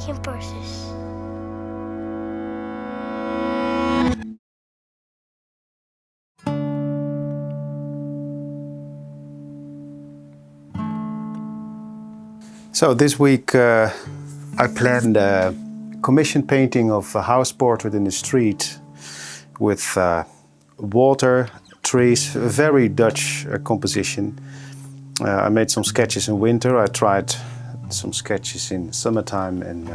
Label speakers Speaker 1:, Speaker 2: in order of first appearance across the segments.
Speaker 1: making purses.
Speaker 2: So this week I planned a commission painting of a house portrait in the street with water, trees, a very Dutch composition. I made some sketches in winter. I tried some sketches in summertime, and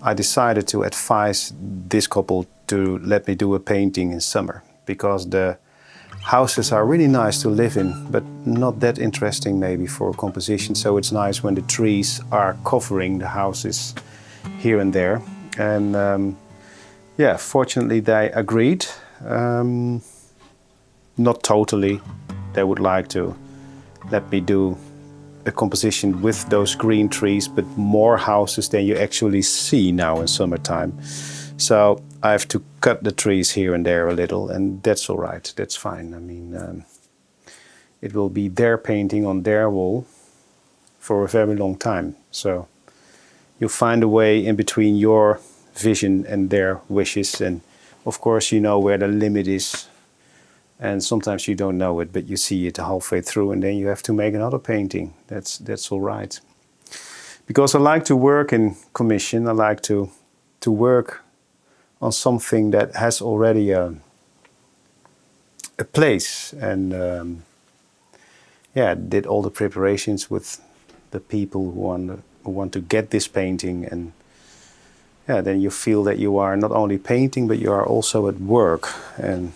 Speaker 2: I decided to advise this couple to let me do a painting in summer, because the houses are really nice to live in, but not that interesting maybe for a composition. So it's nice when the trees are covering the houses here and there. And yeah, fortunately they agreed. Not totally. They would like to let me do a composition with those green trees, but more houses than you actually see now in summertime. So I have to cut the trees here and there a little, and that's all right. That's fine. I mean, it will be their painting on their wall for a very long time. So you find a way in between your vision and their wishes, and of course you know where the limit is. And sometimes you don't know it, but you see it halfway through, and then you have to make another painting. That's all right. Because I like to work in commission. I like to work on something that has already a place, and yeah, did all the preparations with the people who want to get this painting, and yeah, then you feel that you are not only painting, but you are also at work. And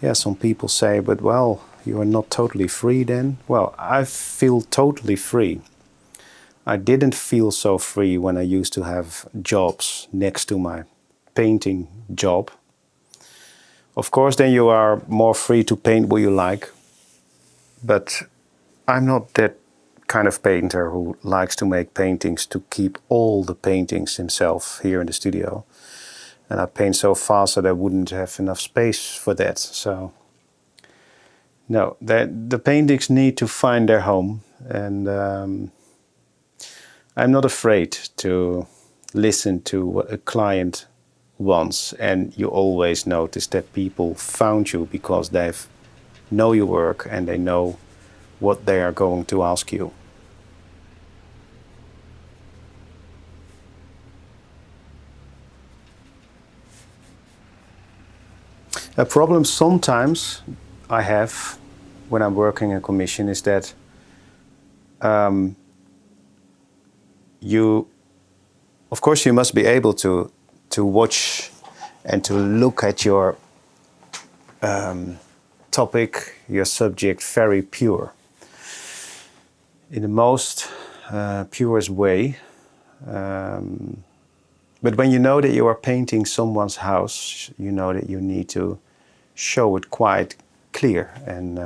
Speaker 2: yeah, some people say, but well, you are not totally free then. Well, I feel totally free. I didn't feel so free when I used to have jobs next to my painting job. Of course, then you are more free to paint what you like. But I'm not that kind of painter who likes to make paintings to keep all the paintings himself here in the studio. And I paint so fast that I wouldn't have enough space for that. So no, the paintings need to find their home. And I'm not afraid to listen to what a client wants. And you always notice that people found you because they know your work and they know what they are going to ask you. A problem sometimes I have when I'm working in commission is that of course, you must be able to watch and to look at your topic, your subject, very pure, in the most purest way. But when you know that you are painting someone's house, you know that you need to show it quite clear, and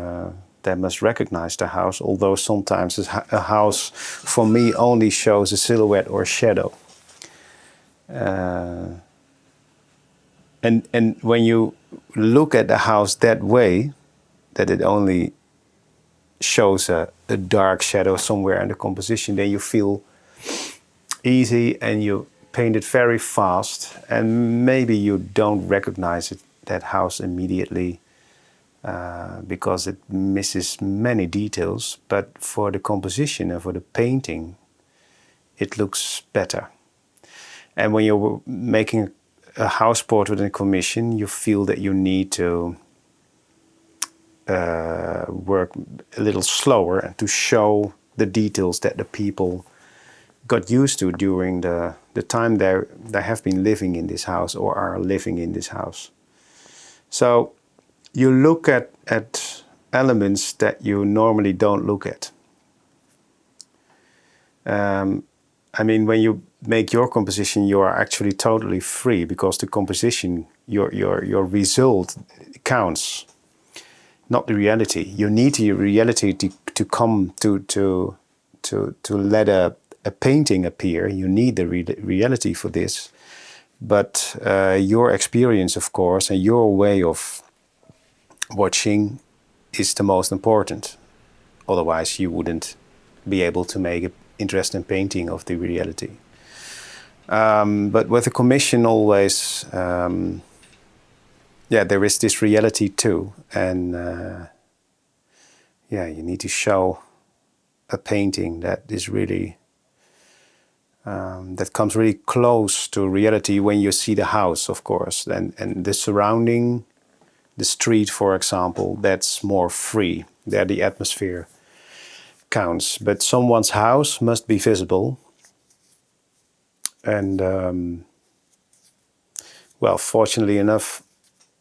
Speaker 2: they must recognize the house, although sometimes a house for me only shows a silhouette or a shadow. And when you look at the house that way, that it only shows a dark shadow somewhere in the composition, then you feel easy and you paint it very fast, and maybe you don't recognize that house immediately because it misses many details. But for the composition and for the painting, it looks better. And when you're making a house portrait in commission, you feel that you need to work a little slower and to show the details that the people got used to during the time they have been living in this house or are living in this house. So you look at elements that you normally don't look at. I mean, when you make your composition, you are actually totally free, because the composition, your result counts, not the reality. You need the reality to come to let a painting appear. You need the reality for this. But your experience, of course, and your way of watching is the most important. Otherwise, you wouldn't be able to make interest in painting of the reality. But with a commission always, there is this reality too. And you need to show a painting that is really, that comes really close to reality when you see the house, of course. And the surrounding, the street, for example, that's more free. There the atmosphere counts. But someone's house must be visible. And fortunately enough,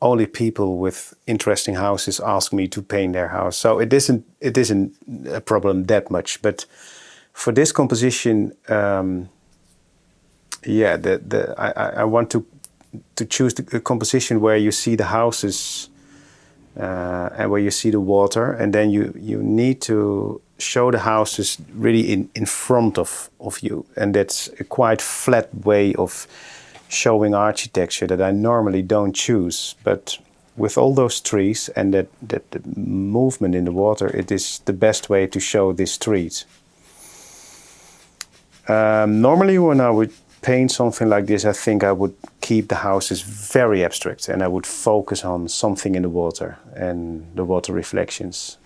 Speaker 2: only people with interesting houses ask me to paint their house. So it isn't a problem that much. But for this composition, I want to choose a composition where you see the houses and where you see the water, and then you need to show the houses really in front of you. And that's a quite flat way of showing architecture that I normally don't choose. But with all those trees and that movement in the water, it is the best way to show this street. Normally when I would paint something like this, I think I would keep the houses very abstract and I would focus on something in the water and the water reflections.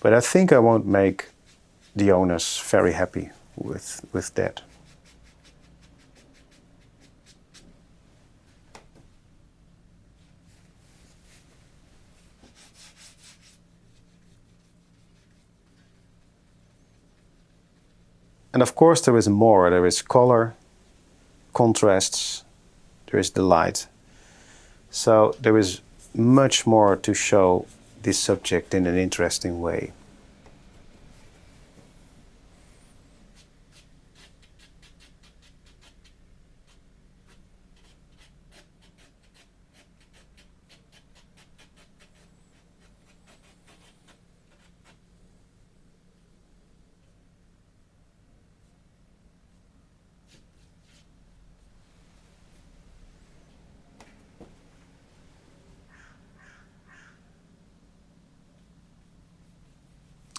Speaker 2: But I think I won't make the owners very happy with that. And of course there is more. There is color, contrasts, there is the light. So there is much more to show this subject in an interesting way.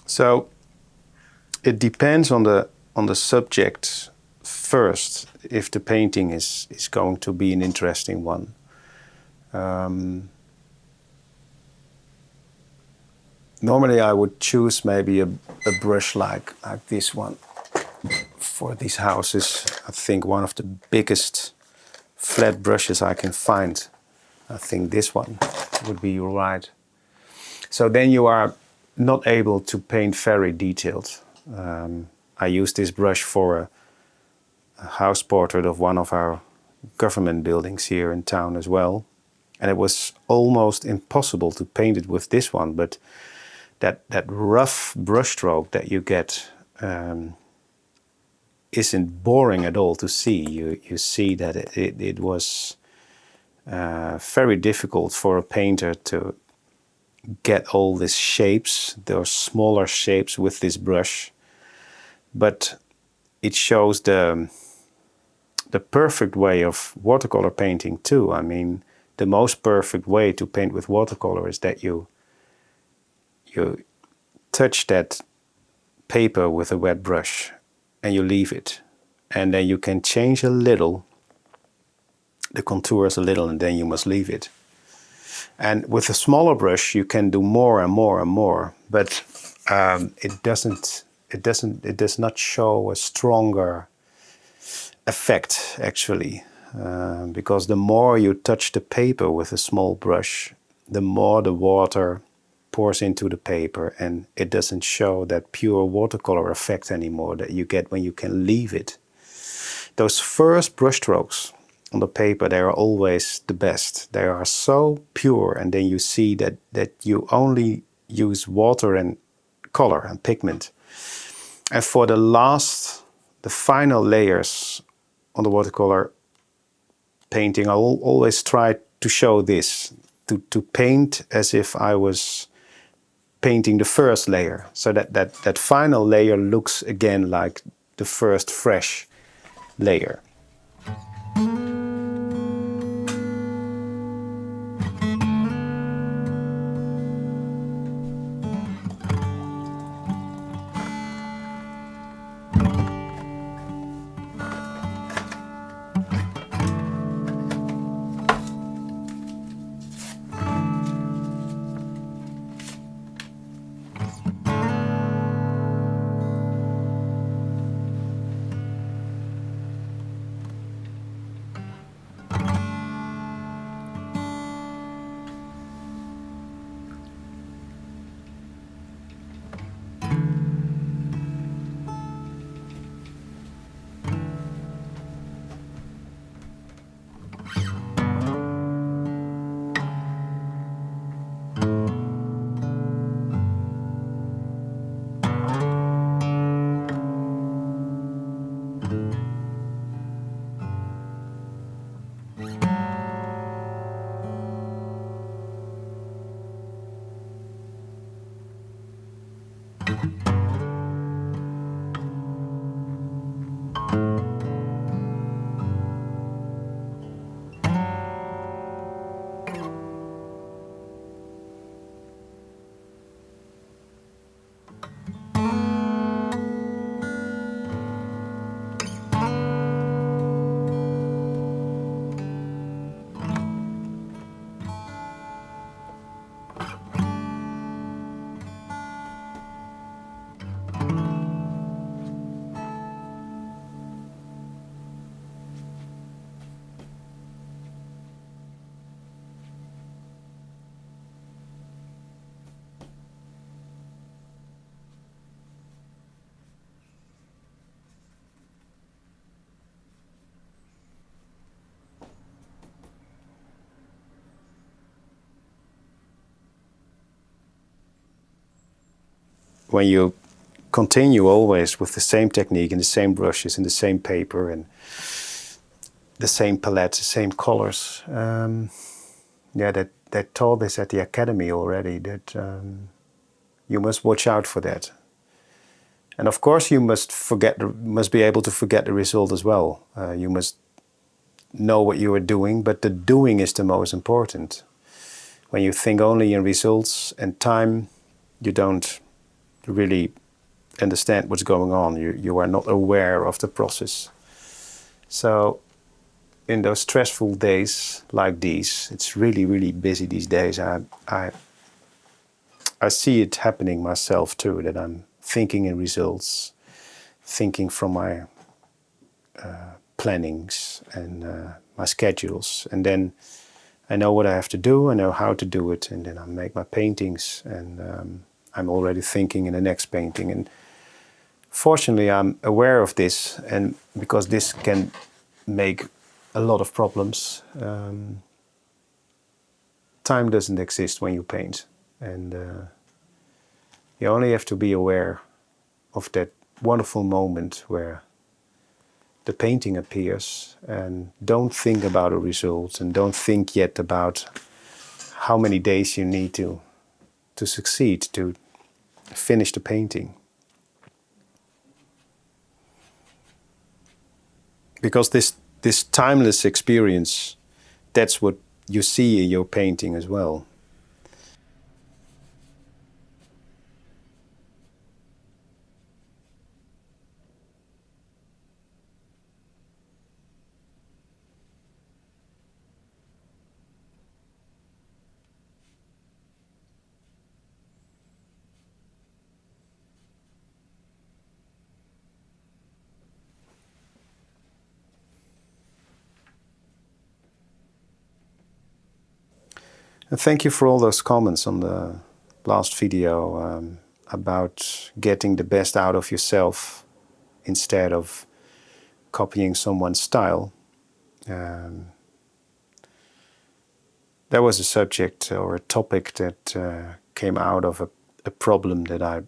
Speaker 2: So it depends on the subject first, if the painting is going to be an interesting one. Normally I would choose maybe a brush like this one for these houses. I think one of the biggest flat brushes I can find. I think this one would be right. So then you are not able to paint very detailed. I used this brush for a house portrait of one of our government buildings here in town as well. And it was almost impossible to paint it with this one, but that rough brushstroke that you get isn't boring at all to see. You see that it was very difficult for a painter to get all these shapes, those smaller shapes with this brush. But it shows the perfect way of watercolor painting too. I mean, the most perfect way to paint with watercolor is that you touch that paper with a wet brush and you leave it. And then you can change a little, the contours a little, and then you must leave it. And with a smaller brush, you can do more and more and more, but it does not show a stronger effect actually, because the more you touch the paper with a small brush, the more the water pours into the paper, and it doesn't show that pure watercolor effect anymore that you get when you can leave it. Those first brush strokes on the paper, they are always the best. They are so pure, and then you see that you only use water and color and pigment. And for the final layers on the watercolor painting, I will always try to show this, to paint as if I was painting the first layer, so that final layer looks again like the first fresh layer. when you continue always with the same technique and the same brushes and the same paper and the same palette, the same colors. They taught this at the academy already, that you must watch out for that. And of course you must be able to forget the result as well. You must know what you are doing, but the doing is the most important. When you think only in results and time, you don't really understand what's going on. You are not aware of the process. So in those stressful days like these, it's really, really busy these days. I see it happening myself too, that I'm thinking in results, thinking from my plannings and my schedules. And then I know what I have to do, I know how to do it, and then I make my paintings, and I'm already thinking in the next painting. And fortunately, I'm aware of this, and because this can make a lot of problems. Time doesn't exist when you paint, and you only have to be aware of that wonderful moment where the painting appears, and don't think about the results, and don't think yet about how many days you need to succeed, to finish the painting. Because this timeless experience, that's what you see in your painting as well. And thank you for all those comments on the last video about getting the best out of yourself instead of copying someone's style. That was a subject or a topic that came out of a problem that I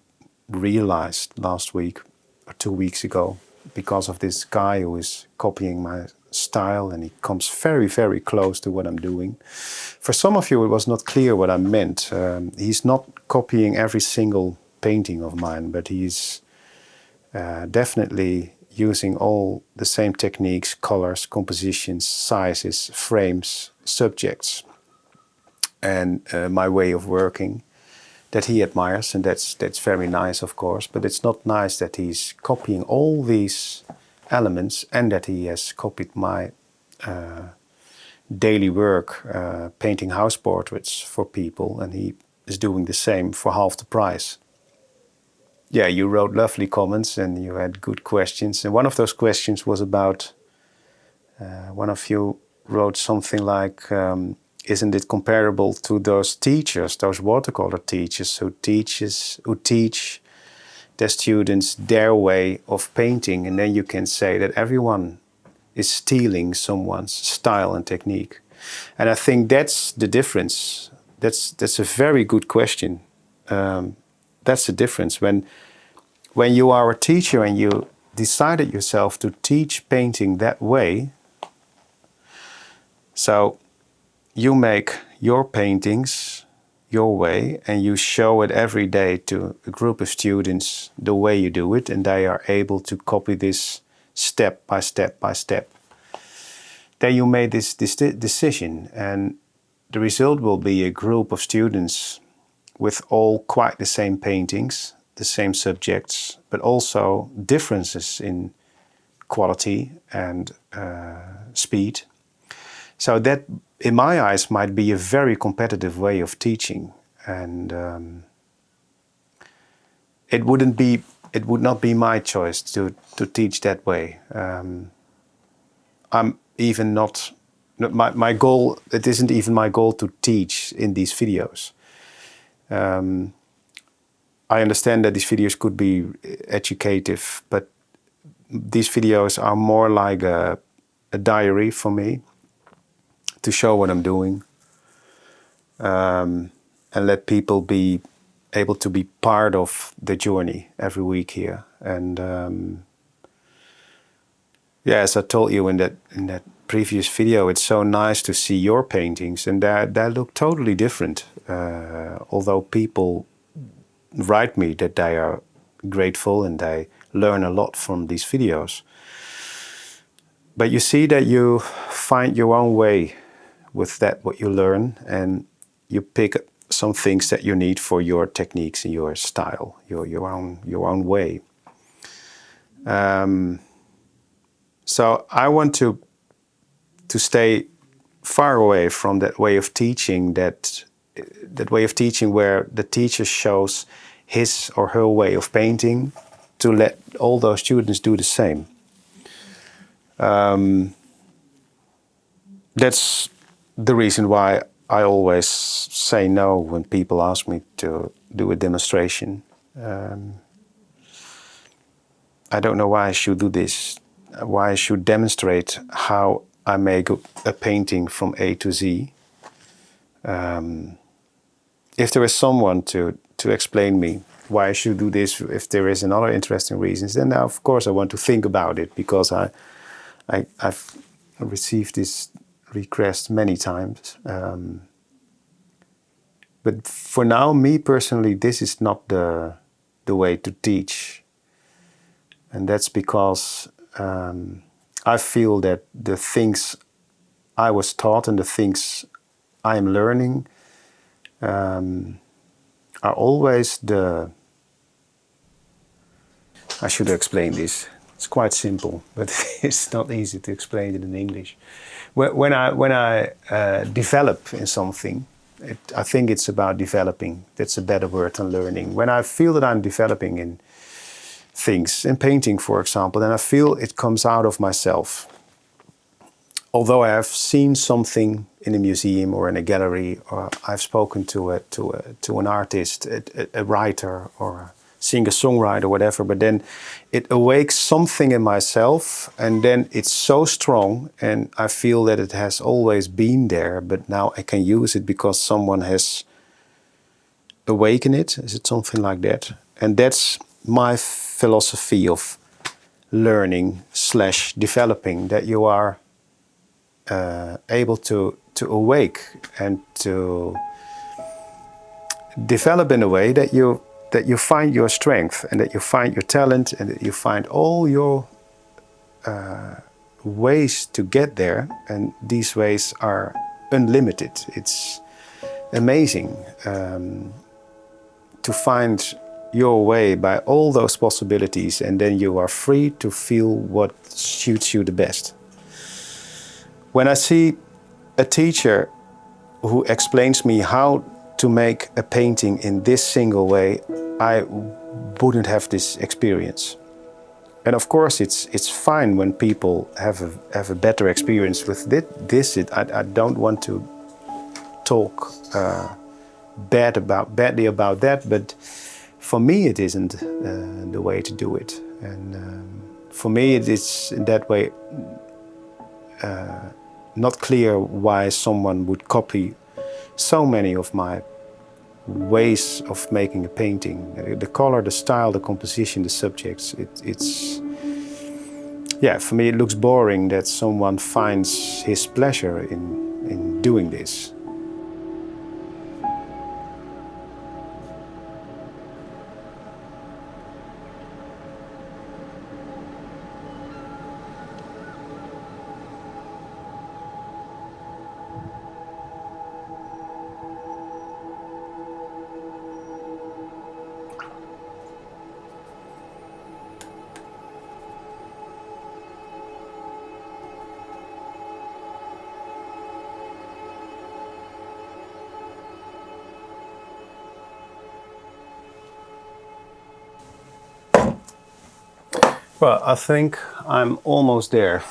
Speaker 2: realized last week or 2 weeks ago, because of this guy who is copying my style, and he comes very, very close to what I'm doing. For some of you, it was not clear what I meant. He's not copying every single painting of mine, but he's definitely using all the same techniques, colors, compositions, sizes, frames, subjects, and my way of working that he admires, and that's very nice, of course. But it's not nice that he's copying all these elements, and that he has copied my daily work, painting house portraits for people, and he is doing the same for half the price. Yeah, you wrote lovely comments and you had good questions. And one of those questions was about, one of you wrote something like, isn't it comparable to those teachers, those watercolor teachers who teach their students their way of painting, and then you can say that everyone is stealing someone's style and technique. And I think that's the difference. That's a very good question. That's the difference. When you are a teacher and you decided yourself to teach painting that way, so you make your paintings your way and you show it every day to a group of students the way you do it, and they are able to copy this step by step by step. Then you made this decision, and the result will be a group of students with all quite the same paintings, the same subjects, but also differences in quality and speed. So that, in my eyes, might be a very competitive way of teaching, and it would not be my choice to teach that way. I'm even not my goal. It isn't even my goal to teach in these videos. I understand that these videos could be educative, but these videos are more like a diary for me, to show what I'm doing, and let people be able to be part of the journey every week here. And yeah, as I told you in that previous video, it's so nice to see your paintings, and they look totally different. Although people write me that they are grateful and they learn a lot from these videos. But you see that you find your own way with that, what you learn, and you pick some things that you need for your techniques and your style, your own way. So I want to stay far away from that way of teaching, that way of teaching where the teacher shows his or her way of painting, to let all those students do the same. That's the reason why I always say no when people ask me to do a demonstration. I don't know why I should do this, why I should demonstrate how I make a painting from A to Z. If there is someone to explain me why I should do this, if there is another interesting reasons, then of course I want to think about it, because I've received this request many times. But for now, me personally, this is not the way to teach. And that's because I feel that the things I was taught and the things I am learning are always I should explain this. It's quite simple, but it's not easy to explain it in English. When I develop in something, I think it's about developing. That's a better word than learning. When I feel that I'm developing in things, in painting, for example, then I feel it comes out of myself. Although I have seen something in a museum or in a gallery, or I've spoken to an artist, a writer, or a singer-songwriter, whatever, but then it awakes something in myself, and then it's so strong, and I feel that it has always been there, but now I can use it because someone has awakened it. Is it something like that? And that's my philosophy of learning / developing, that you are able to awake and to develop in a way that you find your strength, and that you find your talent, and that you find all your ways to get there. And these ways are unlimited. It's amazing to find your way by all those possibilities, and then you are free to feel what suits you the best. When I see a teacher who explains me how to make a painting in this single way, I wouldn't have this experience. And of course, it's fine when people have a better experience with this. I don't want to talk badly about that, but for me it isn't the way to do it. And for me it is in that way not clear why someone would copy so many of my ways of making a painting. The color, the style, the composition, the subjects. It's yeah, for me it looks boring that someone finds his pleasure in doing this. Well, I think I'm almost there.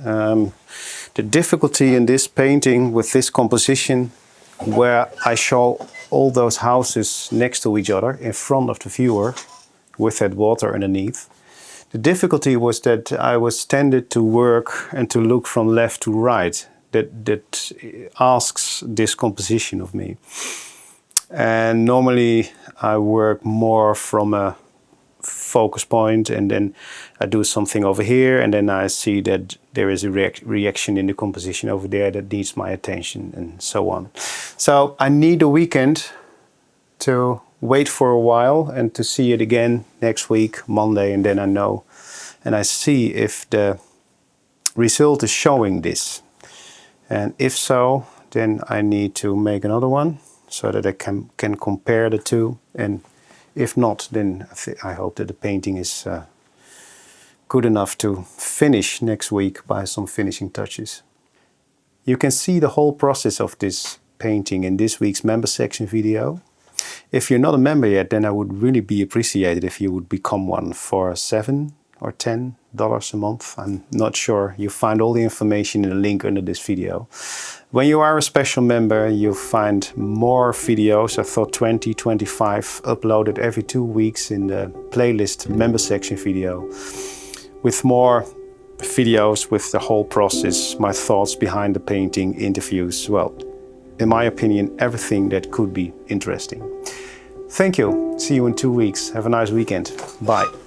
Speaker 2: The difficulty in this painting with this composition, where I show all those houses next to each other in front of the viewer with that water underneath. The difficulty was that I was tended to work and to look from left to right. That asks this composition of me. And normally I work more from a focus point, and then I do something over here, and then I see that there is a reaction in the composition over there that needs my attention, and so on. So I need a weekend to wait for a while and to see it again next week, Monday, and then I know, and I see if the result is showing this. And if so, then I need to make another one so that I can compare the two. And if not, then I hope that the painting is good enough to finish next week by some finishing touches. You can see the whole process of this painting in this week's member section video. If you're not a member yet, then I would really be appreciated if you would become one for $7 or $10 a month. I'm not sure. You find all the information in the link under this video. When you are a special member, you find more videos. I thought 20, 25 uploaded every 2 weeks in the playlist member section video, with more videos with the whole process, my thoughts behind the painting, interviews. Well, in my opinion, everything that could be interesting. Thank you. See you in 2 weeks. Have a nice weekend. Bye.